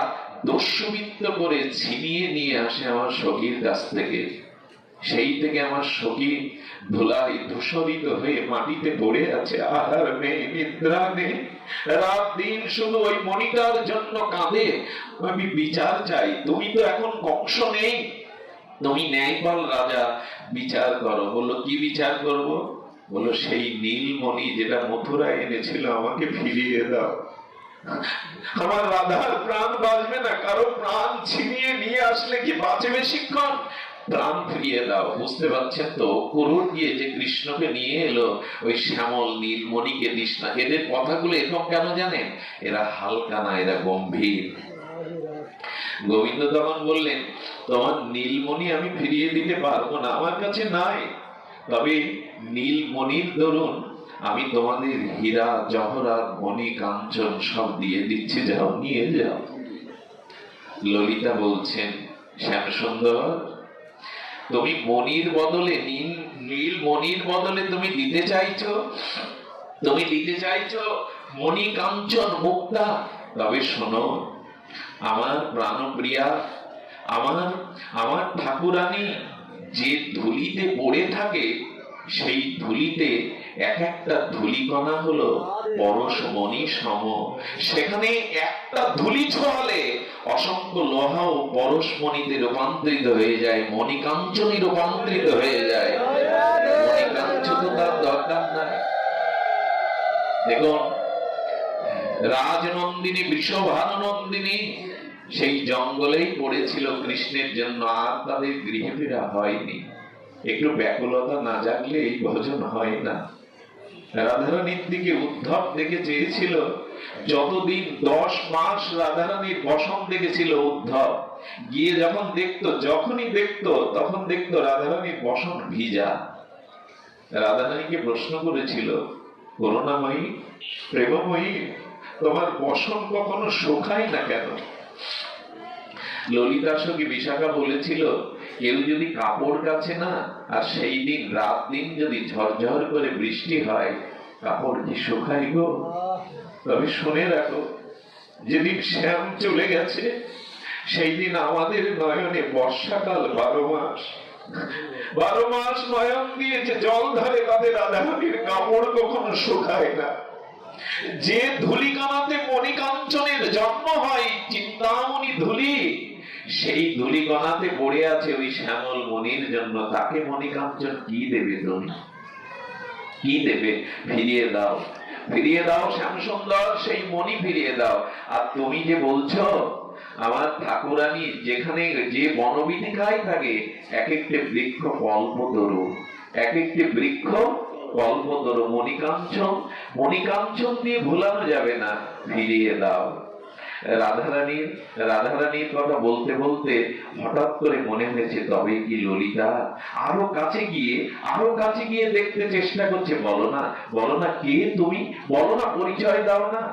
দস্যুবৃত্ত করে ছিনিয়ে নিয়ে আসে আমার সখীর কাছ থেকে। সেই থেকে আমার সখী ধুলায় ধূসরিত হয়ে মাটিতে পড়ে আছে, আহার নেই, নিদ্রা নেই, রাত দিন শুধু ওই মণিটার জন্য কাঁদে। আমি বিচার চাই। তুমি তো এখন কংস নেই, তুমি ন্যায়পাল রাজা, বিচার করো। বললো, কি বিচার করব? বললো, সেই নীলমণি যেটা মথুরায় এনেছিল আমাকে ফিরিয়ে দাও। আমার রাধার প্রাণ বাঁচবে না, কারো প্রাণ ছিনিয়ে নিয়ে আসলে কি বাঁচে বেশিক্ষণ? প্রাণ ফিরিয়ে দাও। বুঝতে পারছেন তো, করুণ গিয়ে যে কৃষ্ণকে নিয়ে এলো ওই শ্যামল নীলমণিকে দিস না। এদের কথাগুলো এরকম কেন জানেন? এরা হালকা না, এরা গম্ভীর। গোবিন্দ তখন বললেন, তোমার নীলমণি আমি ফিরিয়ে দিতে পারবো না, আমার কাছে নাই। তবে নীলমণির দরুন আমি তোমাদের হীরা জহরাত মণি কাঞ্চন সব দিয়ে দিচ্ছি, যাও নিয়ে যাও। ললিতা বলছেন, শ্যাম সুন্দর, তুমি মণির বদলে নীল মণির বদলে তুমি দিতে চাইছো, তুমি দিতে চাইছো মণি কাঞ্চন মুক্তা। তবে শোনো, আমার প্রাণপ্রিয়া, আমার আমার ঠাকুরানী যে ধুলিতে পড়ে থাকে, সেই ধুলিতে এক একটা ধুলিকণা হলো পরশমণি সম। সেখানে একটা ধুলি ছোঁয়ালে অসংখ্য লোহা ও পরশমণিতে রূপান্তরিত হয়ে যায়, মণিকাঞ্চনে রূপান্তরিত হয়ে যায়। মণিকাঞ্চন তো তার দরকার নাই। দেখুন, রাজনন্দিনী, বৃষভানুনন্দিনী সেই জঙ্গলেই পড়েছিল কৃষ্ণের জন্য, আর তাদের গৃহে ফেরা হয়নি। একটু ব্যাকুলতা না জাগলে এই ভজন হয় না। রাধারানীর দিকে উদ্ধব দেখে চেয়েছিল, যতদিন 10 মাস রাধারানীর বসন দেখেছিল উদ্ধব, গিয়ে যখন দেখতো, যখনই দেখতো তখন দেখতো রাধারানীর বসন ভিজা। রাধারানীকে প্রশ্ন করেছিল, করুণাময়ী, প্রেমময়ী, তোমার বসন কখনো শুকায় না কেন? ললিতার সঙ্গে বিশাখা বলেছিল, কেউ যদি কাপড় কাছে না, আর সেই দিন রাত দিন যদি ঝরঝর করে বৃষ্টি হয়, কাপড় কি শুকায় গো? তবে শুনে রাখো, যেদিন শ্যাম চলে গেছে, সেই দিন আমাদের নয়নে বর্ষাকাল 12 মাস। 12 মাস নয়ন দিয়েছে জল ধরে, তাদের রাধারানীর কাপড় কখনো শুকায় না। যে ধূলিকণাতে মণিকাঞ্চনের জন্ম হয়, চিন্তামণি ধূলি, সেই ধূলিকণাতে পড়ে আছে ওই শ্যামল মণির জন্য। তাকে মণিকাঞ্চন কি দেবে? তুমি কি দেবে? ফিরিয়ে দাও, ফিরিয়ে দাও শ্যামসুন্দর, সেই মণি ফিরিয়ে দাও। আর তুমি যে বলছো আমার ঠাকুরানী যেখানে যে বনবিথিকায় থাকে, এক একটি বৃক্ষ কল্পতরু, এক একটি বৃক্ষ কল্পতরু। মণিকাঞ্চন, মণিকাঞ্চন দিয়ে ভুলানো যাবে না, ফিরিয়ে দাও। রাধারানীর কথা বলতে বলতে হঠাৎ করে মনে হয়েছে, তবে কি ললিতা? আরো কাছে গিয়ে দেখতে চেষ্টা করছে। বলো না, বলো না, কে তুমি? বলো না, পরিচয় দাও না।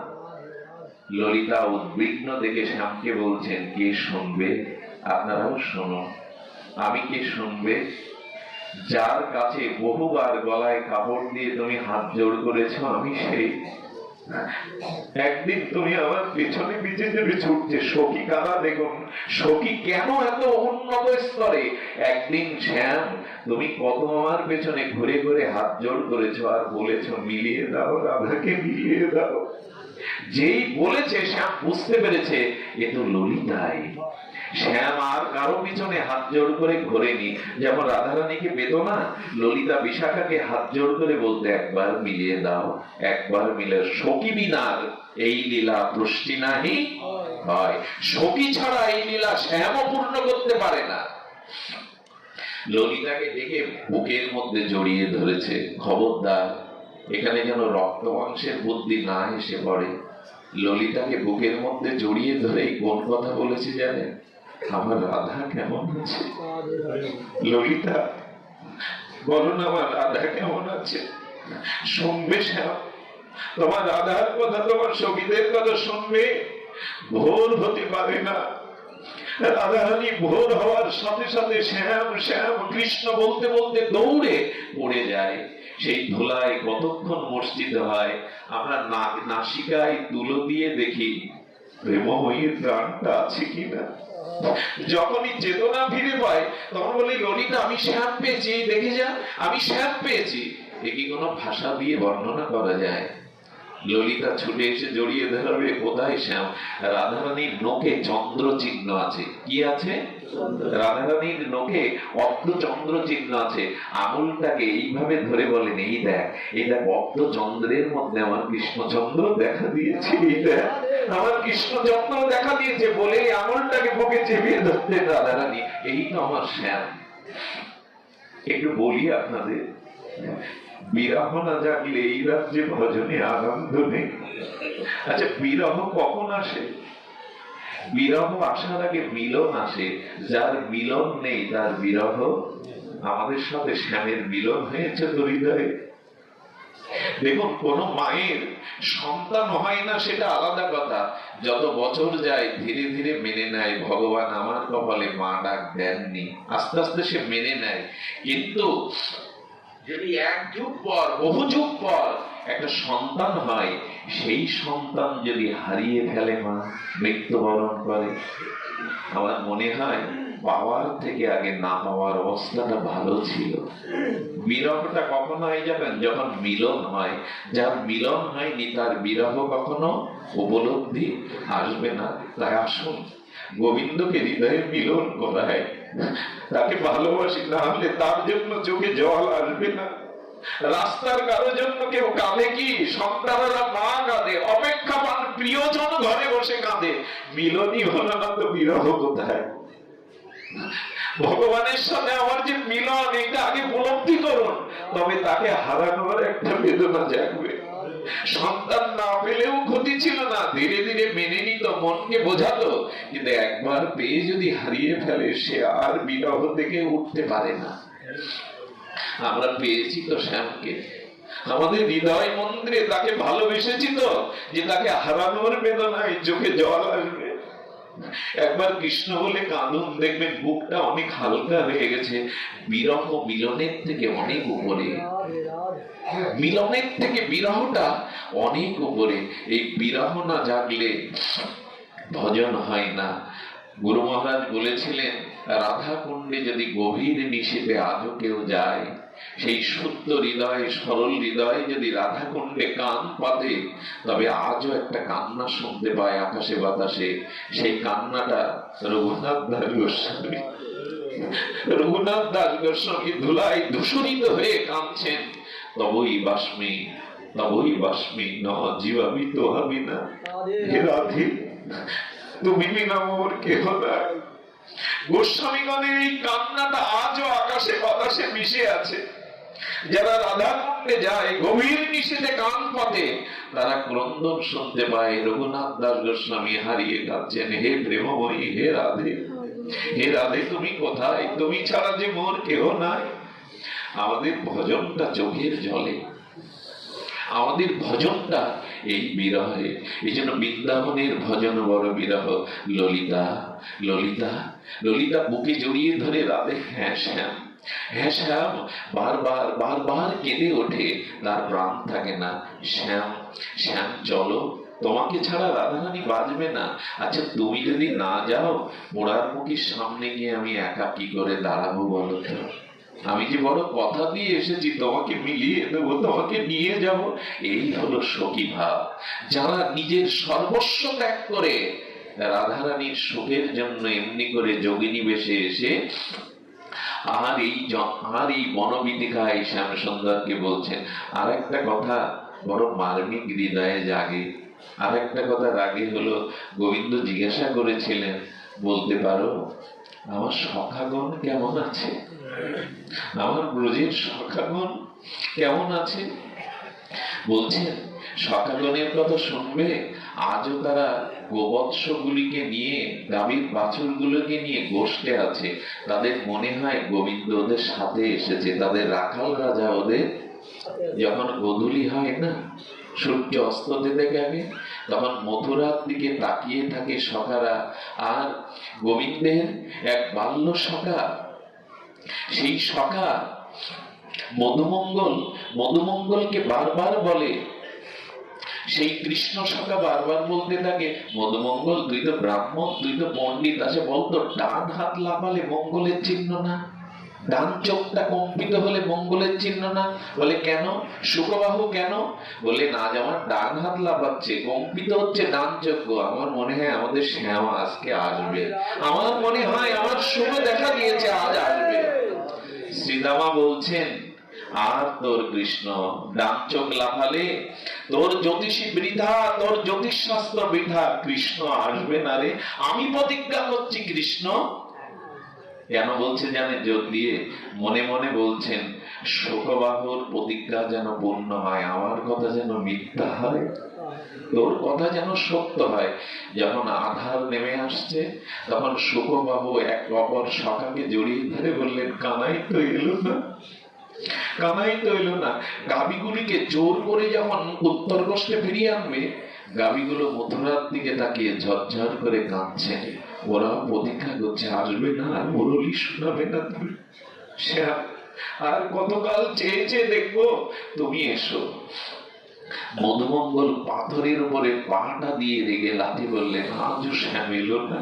ললিতা উদ্বিগ্ন দেখে শ্যামকে বলছেন, কে শুনবে? আপনারাও শুনুন। আমি কে শুনবে? যার কাছে বহুবার গলায় কাপড় দিয়ে তুমি হাত জোড় করেছ, আমি সেই। একদিন তুমি আমার পেছনে পিছনে ছুটছে, সখী কারা দেখুন, সখী কেন এত উন্নত স্তরে। একদিন শ্যাম তুমি কত আমার পেছনে ঘুরে ঘুরে হাত জোড় করেছো, আর বলেছো, মিলিয়ে দাও রাধাকে, মিলিয়ে দাও। যেই বলেছে শ্যাম বুঝতে পেরেছে এ তো ললিতাই। শ্যাম আর কারো পিছনে হাত জোড় করে ঘোরেনি। যেমন রাধারানীকে পেত না, ললিতা বিশাখাকে হাত জোড় করে বলতে, একবার মিলিয়ে দাও, একবার মিলে। সখী বিনার এই লীলা পুষ্টি নাহি হয়। সখী ছাড়া এই লীলা শ্যামও পূর্ণ করতে পারে না। ললিতাকে দেখে বুকের মধ্যে জড়িয়ে ধরেছে, খবরদার এখানে যেন রক্ত মাংসের বুদ্ধি না এসে পড়ে। ললিতাকে বুকের মধ্যে জড়িয়ে ধরে কোন কথা বলেছে জানেন? আমার রাধা কেমন আছে? ললিতা বলো না, আমার রাধা কেমন আছে? শুনবে শ্যাম, তোমার রাধার কথা, তোমার সখীদের কথা শুনবে। ভোর হতে পারে না, রাধারানী ভোর হওয়ার সাথে সাথে শ্যাম শ্যাম কৃষ্ণ বলতে বলতে দৌড়ে পড়ে যায়। সেই ধুলায় কতক্ষণ মসজিদ হয়। আমরা নাসিকায় তুলো দিয়ে দেখি প্রেমময়ীর প্রাণটা আছে কিনা। যখনই চেতনা ফিরে পায় তখন বলি, ললিতা আমি শ্যাম পেয়েছি, দেখে যা, আমি শ্যাম পেয়েছি। এ কি কোনো ভাষা দিয়ে বর্ণনা করা যায়? ললিতা ছুটে এসে জড়িয়ে ধরবে, কোথায় শ্যাম? রাধারানীর নোকে চন্দ্র চিহ্ন আছে। কি আছে? রাধারানীর নোকে অর্ধ চন্দ্র চিহ্ন আছে। আঙুলটাকে এইভাবে ধরে বলেন, এই দেখ, এই দেখ, অর্ধ চন্দ্রের মধ্যে আমার কৃষ্ণচন্দ্র দেখা দিয়েছে, এই দেখ আমার কৃষ্ণচন্দ্র দেখা দিয়েছে, বলে আঙুলটাকে বুকে চেপিয়ে ধরতে রাধারানী, এই তো আমার শ্যাম। একটু বলি আপনাদের, বিরহ না জাগলে এই রাজ্যে ভজনে আনন্দ নেই। আচ্ছা, বিরহ কখন আসে? বিরহ আসার আগে মিলন আসে। যার মিলন নেই তার বিরহ। আমাদের সাথে শ্যামের মিলন হয়েছে তো হৃদয়ে। দেখুন, কোন মায়ের সন্তান হয় না সেটা আলাদা কথা, যত বছর যায় ধীরে ধীরে মেনে নেয়, ভগবান আমার কপালে মা ডাক দেননি, আস্তে আস্তে সে মেনে নেয়। কিন্তু যদি এক যুগ পর, বহু যুগ পর একটা সন্তান হয়, সেই সন্তান যদি হারিয়ে ফেলে মা, মৃত্যুবরণ করে, আমার মনে হয় পাওয়ার থেকে আগে না পাওয়ার অবস্থাটা ভালো ছিল। বিরহটা কখন হয় জানেন? যখন মিলন হয়। যার মিলন হয়নি তার বিরহ কখনো উপলব্ধি আসবে না। তাই আসুন গোবিন্দকে হৃদয়ে মিলন করায়, তাকে ভালোবাসি, না হলে তার জন্য চোখে জল আসবে না। রাস্তার কারো জন্য কেউ কাঁদে কি? সন্তানেরা মা কাঁদে, অপেক্ষা পান প্রিয়জন ঘরে বসে কাঁদে। মিলনই হলো না তো বিরহ কোথায়? ভগবানের সাথে আমার যে মিলন, এটা আগে উপলব্ধি করুন, তবে তাকে হারানোর একটা বেদনা জাগবে। সন্তান না পেলেও ক্ষতি ছিল না, ধীরে ধীরে মেনে নিত, মনকে বোঝাতো। কিন্তু একবার পেয়ে যদি হারিয়ে ফেলে, সে আর বিরহ থেকে উঠতে পারে না। আমরা পেয়েছি তো শ্যামকে, আমাদের হৃদয় মন্দিরে তাকে ভালোবেসেছি তো, যে তাকে হারানোর বেদনায় চোখে জল আসবে। একবার কৃষ্ণ বলে কাঁদুন, দেখবেন বুকটা অনেক হালকা হয়ে গেছে। বিরহ মিলনের থেকে অনেক উপরে, মিলনের থেকে বিরহটা অনেক উপরে। এই বিরহ না জাগলে ভজন হয় না। গুরু মহারাজ বলেছিলেন, রাধা কুণ্ডে যদি গভীর নিশীথে আজও কেউ যায়, সেই শুদ্ধ হৃদয়, সরল হৃদয় যদি রাধা কুণ্ডে কান পাতে, তবে আজও একটা কান্না শুনতে পায় আকাশে বাতাসে। সেই কান্নাটা রঘুনাথ দাস গোস্বামী, রঘুনাথ দাস গোস্বামী ধুলায় দূষণিত হয়ে কাঁদছেন। তবই বাস্মি, তবই বাস্মি ন জীবামি তো হবি না। হে রাধে, তুমি বিনা মোর কেহ নাই। গোস্বামীগণের এই কান্নাটা আজও আকাশে বাতাসে মিশে আছে। যারা রাধা কুণ্ডে যায়, গভীর নিশীথে কান পাতে, তারা ক্রন্দন শুনতে পায়। রঘুনাথ দাস গোস্বামী হারিয়ে কাঁদছেন, হে প্রেমময়ী, হে রাধে, হে রাধে তুমি কোথায়? তুমি ছাড়া যে মোর কেহ নাই। আমাদের ভজনটা চোখের জলে, আমাদের ভজনটা এই বিরহে। এই জন্য বৃন্দাবনের ভজন বড় বিরহ। ললিতা, ললিতা, ললিতা বুকে জড়িয়ে ধরে রাধে হ্যাঁ শ্যাম, হ্যাঁ শ্যাম বারবার বারবার কেঁদে ওঠে। তার প্রাণ থাকে না। শ্যাম, শ্যাম চলো, তোমাকে ছাড়া রাধারানী বাজবে না। আচ্ছা তুমি যদি না যাও, মোড়ার মুখের সামনে গিয়ে আমি একা কি করে দাঁড়াবো বলো তো? আমি যে বড় কথা দিয়ে এসেছি, তোমাকে মিলিয়ে দেবো, তোমাকে নিয়ে যাব। এই হলো সখী ভাব। যারা নিজের সর্বস্ব ত্যাগ করে রাধারানীর সুখের জন্য এমনি করে যোগিনী বেশে এসে, আর এই বনবিদিকায় শ্যাম সুন্দরকে বলছেন। আর একটা কথা বড় মার্মিক হৃদয়ে জাগে। আর একটা কথা রাগে হলো, গোবিন্দ জিজ্ঞাসা করেছিলেন, বলতে পারো আমার সখাগণ কেমন আছে? আমার ব্রজের সখাগণ কেমন আছে? বলছেন সখাগণের কথা শুনবে। আজও তারা গোবৎস গুলিকে নিয়ে, গাভীর বাছুর গুলোকে নিয়ে গোষ্ঠে আছে। তাদের মনে হয় গোবিন্দ ওদের সাথে এসেছে। তাদের রাখাল রাজা ওদের যখন গোধূলি হয় না, সূর্য অস্ত যেতে গেলে, তখন মথুরার দিকে তাকিয়ে থাকে সখারা। আর গোবিন্দের এক বাল্য সখা, সেই সখা মধুমঙ্গল, মধুমঙ্গলকে বারবার বলে, সেই কৃষ্ণ সখা বারবার বলতে থাকে, মধুমঙ্গল তুই তো ব্রাহ্মণ, তুই তো পণ্ডিত, আছে বলতো ডান হাত লাফালে মঙ্গলের চিহ্ন না, ডান চোখটা কম্পিত হলে মঙ্গলের চিহ্ন না। বলে কেন? শুকবাহু কেন? বলে না, আমার ডান হাত লাফাচ্ছে, কম্পিত হচ্ছে ডান চোখ। আমার মনে হয় আমাদের শ্যামা আজকে আসবে, আমার মনে হয় আমার শুভ দেখা দিয়েছে, আজ আসবে। শ্রীদামা বলছেন, আর তোর কৃষ্ণ ডান চোখ লাফালে তোর জ্যোতিষী বৃথা, তোর জ্যোতিষ শাস্ত্র বৃথা, কৃষ্ণ আসবে না রে। আমি প্রতিজ্ঞা করছি কৃষ্ণ। কেন বলছে জানে? যোগ দিয়ে মনে মনে বলছেন, শোকবাহুর প্রতিজ্ঞা যেন পূর্ণ হয়, আমার কথা যেন মিথ্যা হয়, তোর কথা যেন সত্য হয়। যখন আধার নেমে আসছে, তখন শোকবাহু এক অপর সখাকে জড়িয়ে ধরে বললেন, কানাই তো এলো না, কানাই তো এলো না। গাভীগুলিকে জোর করে যখন উত্তর কোষ্টে ফিরিয়ে আনবে, গাভীগুলো মথুরার দিকে তাকিয়ে ঝরঝর করে কাঁদছে। ওরা প্রতীক্ষা করছে, আসবে না, আর মুরলি শোনাবে না তুমি। শ্যাম আর কতকাল চেয়ে চেয়ে দেখবো তুমি এসো। মধুমঙ্গল পাথরের উপরে পাটা দিয়ে রেগে লাথি বললেন, আজও শ্যাম এলো না,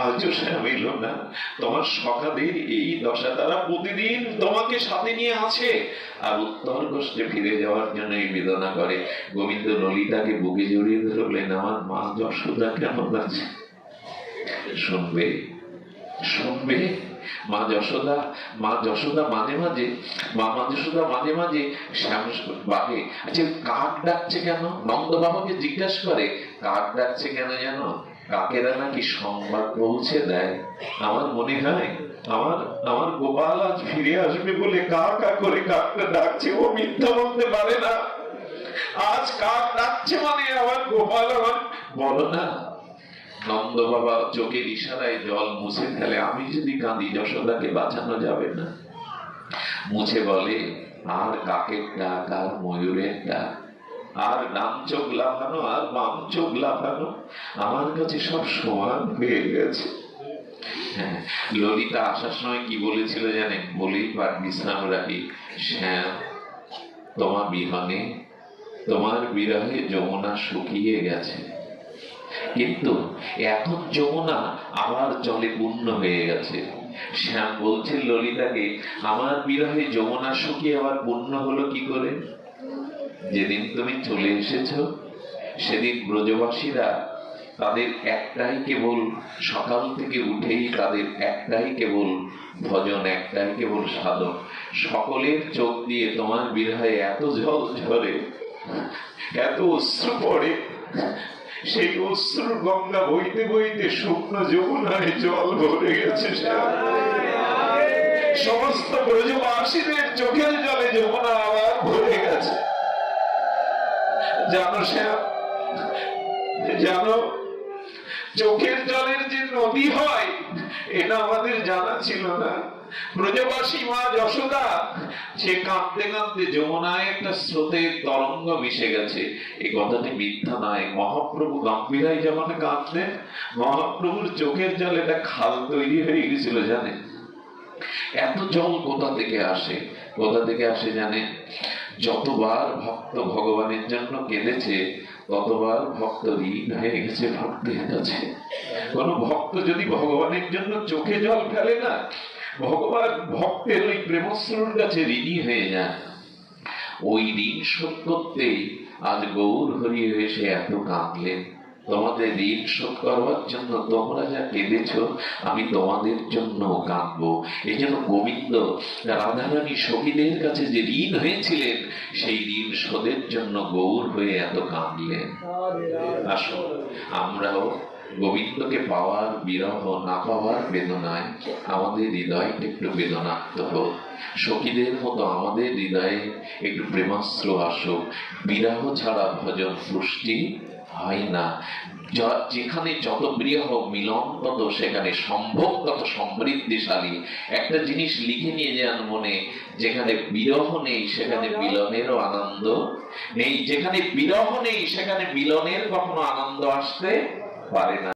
আজও শ্যাম এলো না। তোমার সখাদের এই দশা, তারা প্রতিদিন তোমাকে সাথে নিয়ে আছে আর উত্তর কষ্টে ফিরে যাওয়ার জন্য এই বেদনা করে। গোবিন্দ ললিতাকে বুকে জড়িয়ে ধরলেন, আমার মা যশোদা কেমন আছে? শুনবে, শুনবে। মা যশোদা মাঝে মাঝে শ্যাম বাকে, আচ্ছা কাক ডাকছে কেন? নন্দ বাবাকে জিজ্ঞাসা করে, কাক ডাকছে কেন জানো? কাকেরা নাকি সংবাদ পৌঁছে দেয়। আমার মনে হয় আমার গোপাল আজ ফিরে আসবে বলে কা কা করে কাকটা ডাকছে। ও মিথ্যা বলতে পারে না। আজ কাক ডাকছে মানে আমার গোপাল আমার, বলো না। নন্দ বাবা চোখের ইশারায় জল মুছে ফেলে, আমি যদি কাঁদি যশোদাকে বাঁচানো যাবে না। মুছে বলে, আর কাকের ডাক আর ময়ূরের ডাক আর ডান চোখ লাফানো আর বাম চোখ লাফানো আমার কাছে সব সমান হয়ে গেছে। হ্যাঁ, ললিতা আসার সময় কি বলেছিল জানেন? বলেই পার বিশ্রাম রাখি, শ্যাম তোমার বিহনে, তোমার বিরহে যমুনা শুকিয়ে গেছে, কিন্তু এখন যমুনা আবার জলে পূর্ণ হয়ে গেছে। শ্যাম বলছেন ললিতাকে, আমার বিরহে যমুনা শুকিয়ে আবার পূর্ণ হলো কি করে? যেদিন তুমি চলে এসেছো সেদিন ব্রজবাসীরা তাদের একটাই কেবল, সকাল থেকে উঠেই তাদের একটাই কেবল ভজন, একটাই কেবল সাধন। সকলের চোখ দিয়ে তোমার বিরহে এত জল ঝরে, এত অশ্রু পড়ে, সেই অশ্রুর গঙ্গা বইতে বইতে শুকনো যমুনায় জল ভরে গেছে। সমস্ত ব্রজবাসীদের চোখের জলে যমুনা আবার ভরে গেছে। জানো শ্যাম, জানো চোখের জলের যে নদী হয় এটা আমাদের জানা ছিল না। ব্রজবাসী মা যশোদা সে কাঁদতে কাঁদতে যমুনায় একটা স্রোতের তরঙ্গ মিশে গেছে। এই কথাটি মিথ্যা নয়। মহাপ্রভু গম্ভীরাই যখন কাঁদতেন, মহাপ্রভুর চোখের জল একটা খাল তৈরি হয়ে গেছিল জানেন। এত জল কোথা থেকে আসে? কোথা থেকে আসে জানেন? যতবার ভক্ত ভগবানের জন্য কেঁদেছে ততবার ভক্ত ঋণ হয়ে গেছে ভক্তের কাছে। কোন ভক্ত যদি ভগবানের জন্য চোখে জল ফেলে না, ভগবান ভক্তের ওই প্রেমশ্রুর কাছে ঋণী হয়ে যায়। ওই ঋণ শোধ করতেই আজ গৌর হরি হয়ে সে এত কাঁদলেন। তোমাদের ঋণ শোধ করবার জন্য তোমরা যা কেঁদেছ, আমি তোমাদের জন্য কাঁদবো। এই জন্য গোবিন্দ রাধারানী সখীদের কাছে যে ঋণ হয়েছিলেন, সেই ঋণ শোধের জন্য গৌর হয়ে এত কাঁদলেন। আসুন আমরাও গোবিন্দকে পাওয়ার বিরহ, না পাওয়ার বেদনায় আমাদের হৃদয়টা একটু বেদনাক্ত হোক। সখীদের মতো আমাদের হৃদয়ে একটু প্রেমাশ্রু আসুক। বিরহ ছাড়া ভজন পুষ্টি হয় না। যেখানে যত বিরহ মিলন তত সেখানে সম্ভোগ তত সমৃদ্ধিশালী। একটা জিনিস লিখে নিয়ে যান মনে, যেখানে বিরহ নেই সেখানে মিলনেরও আনন্দ নেই, যেখানে বিরহ নেই সেখানে মিলনের কখনো আনন্দ আসতে পারে না।